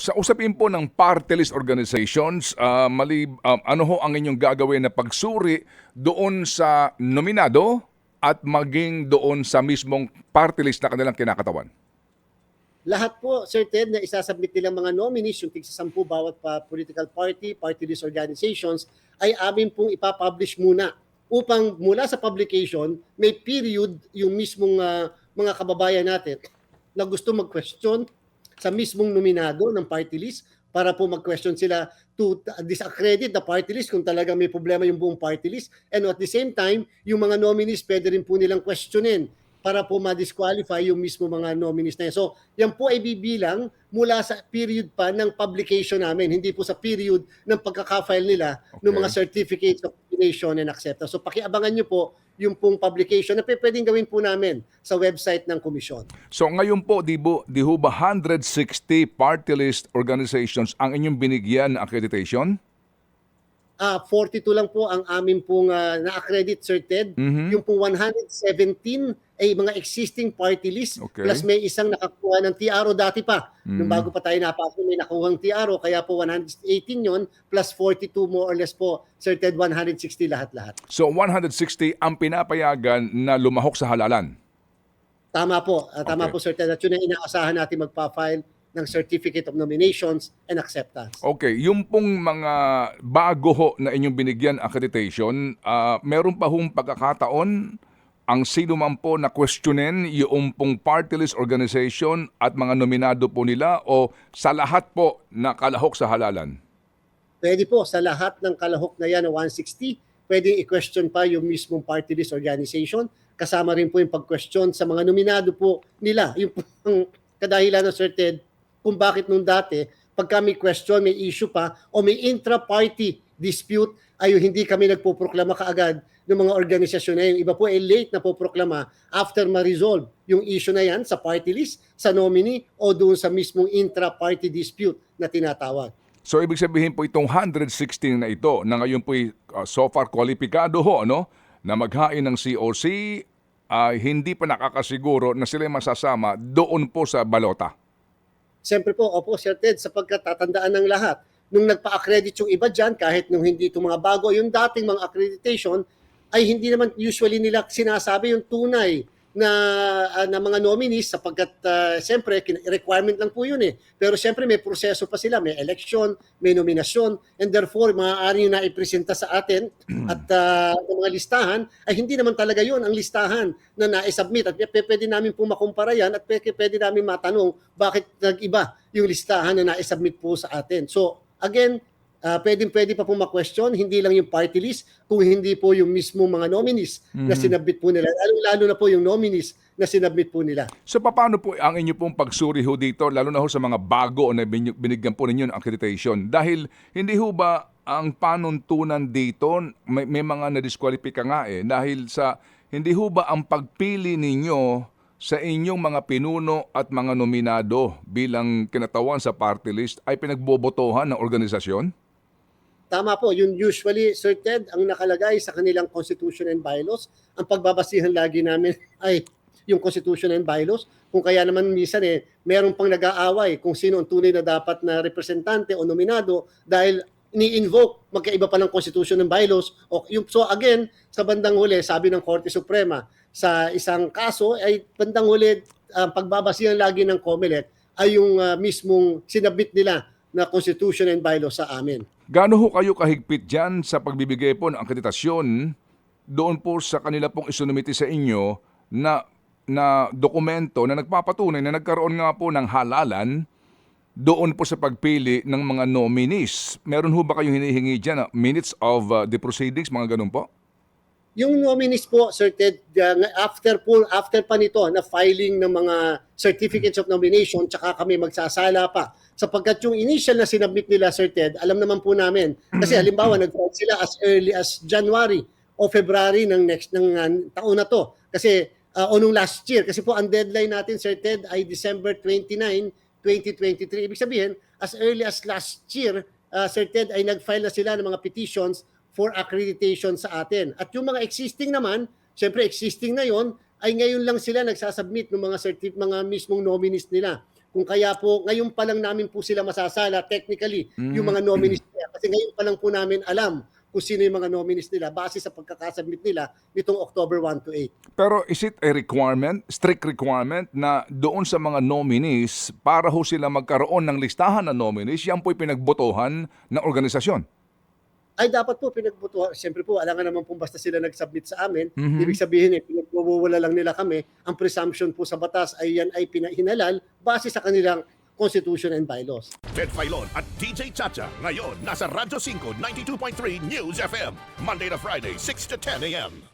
Sa usapin po ng party list organizations, ano ho ang inyong gagawin na pagsuri doon sa nominado at maging doon sa mismong party list na kanilang kinakatawan? Lahat po, Sir Ted, na isasubmit nilang mga nominees, yung tig-10 bawat political party, party list organizations, ay amin pong ipapublish muna upang mula sa publication, may period yung mismong mga kababayan natin na gusto mag-question sa mismong nominado ng party list para po mag-question sila to disaccredit the party list kung talagang may problema yung buong party list. And at the same time, yung mga nominees pwede rin po nilang questionin para po ma-disqualify yung mismo mga nominees na yan. So, yan po ay bibilang mula sa period pa ng publication namin, hindi po sa period ng pagkaka-file nila ng mga certificates of nomination and acceptance. So, pakiabangan nyo po yung pong publication na pwedeng gawin po namin sa website ng komisyon. So ngayon po, di ho ba 160 party list organizations ang inyong binigyan ng accreditation? 42 lang po ang amin pong na-accredit, Sir Ted. Yung pong 117 ay mga existing party list, plus may isang nakakuha ng TRO dati pa. Nung bago pa tayo napasok, may nakuhang TRO, kaya po 118 yon plus 42 more or less po, Sir Ted, 160 lahat-lahat. So 160 ang pinapayagan na lumahok sa halalan? Tama po, tama po, Sir Ted. At yun ang inaasahan natin magpa-file ng Certificate of Nominations and Acceptance. Okay, yung pong mga bago ho na inyong binigyan accreditation, meron pa hong pagkakataon ang sino man po na questionin yung pong party list organization at mga nominado po nila o sa lahat po na kalahok sa halalan? Pwede po, sa lahat ng kalahok na yan na 160, pwede i-question pa yung mismong party list organization. Kasama rin po yung pag-question sa mga nominado po nila. Yung kadahilan na Sir Ted, kung bakit nung dati, pagka may question, may issue pa, o may intra-party dispute, ay hindi kami nagpoproklama kaagad ng mga organisasyon na yun. Iba po ay late na poproklama after ma-resolve yung issue na yan sa party list, sa nominee, o doon sa mismong intra-party dispute na tinatawag. So ibig sabihin po itong 116 na ito na ngayon po so far kwalipikado ho, no, na maghain ng COC, hindi pa nakakasiguro na sila masasama doon po sa balota. Siyempre po, opo, Sir Ted, sapagkat tatandaan ng lahat, nung nagpa-accredit yung iba dyan, kahit nung hindi itong mga bago, yung dating mga accreditation, ay hindi naman usually nila sinasabi yung tunay na mga nominees sapagkat siyempre requirement lang po yun eh. Pero siyempre may proseso pa sila, may election, may nominasyon, and therefore maaari na ipresenta sa atin at mga listahan ay hindi naman talaga yun ang listahan na na-submit at pwede namin po makumpara yan at pwede namin matanong bakit nag-iba yung listahan na na-submit po sa atin. So again, pwede pa po ma-question, hindi lang yung party list, kung hindi po yung mismo mga nominees na sinabit po nila. Lalo na po yung nominees na sinabit po nila. So paano po ang inyo pong pagsuri ho dito, lalo na ho sa mga bago na binigyan po ninyo ng accreditation? Dahil hindi ho ba ang panuntunan dito, may mga na-disqualify nga dahil sa hindi ho ba ang pagpili ninyo sa inyong mga pinuno at mga nominado bilang kinatawan sa party list ay pinagbobotohan ng organisasyon? Tama po, yun usually, Sir Ted, ang nakalagay sa kanilang Constitution and Bylaws. Ang pagbabasihan lagi namin ay yung Constitution and Bylaws. Kung kaya naman minsan meron pang nag-aaway kung sino ang tunay na dapat na representante o nominado dahil ni-invoke magkaiba pa ng Constitution and Bylaws. So again, sa bandang huli, sabi ng Korte Suprema, sa isang kaso ay bandang huli, pagbabasihan lagi ng COMELEC ay yung mismong sinabit nila na Constitution and Bylaws sa amin. Gaano ho kayo kahigpit dyan sa pagbibigay po ng akreditasyon doon po sa kanila pong isunumiti sa inyo na dokumento na nagpapatunay na nagkaroon nga po ng halalan doon po sa pagpili ng mga nominees? Meron ho ba kayong hinihingi dyan minutes of the proceedings, mga ganun po? Yung nominees po, Sir Ted, after pa nito na filing ng mga certificates of nomination, tsaka kami magsasala pa. Sapagkat yung initial na sinabit nila, Sir Ted, alam naman po namin. Kasi halimbawa, nag-file sila as early as January o February ng taon na to. Kasi o nung last year. Kasi po ang deadline natin, Sir Ted, ay December 29, 2023. Ibig sabihin, as early as last year, Sir Ted, ay nag-file na sila ng mga petitions for accreditation sa atin. At yung mga existing naman, syempre existing na yon, ay ngayon lang sila nagsasubmit ng mga mismong nominees nila. Kung kaya po, ngayon pa lang namin po sila masasala technically, yung mga nominees nila. Kasi ngayon pa lang po namin alam kung sino yung mga nominees nila base sa pagkakasubmit nila nitong October 1 to 8. Pero is it a requirement, strict requirement na doon sa mga nominees para ho sila magkaroon ng listahan ng nominees, yan po'y pinagbotohan ng organisasyon? Ay dapat po pinagbutuhan. Siyempre po, alangan naman po basta sila nag-submit sa amin. Ibig sabihin pinagwawala lang nila kami. Ang presumption po sa batas ay yan ay pinahinalal base sa kanilang Constitution and bylaws. Ted Filon at DJ Chacha. Ngayon, nasa Radyo 5, 92.3 News FM. Monday to Friday, 6 to 10 a.m.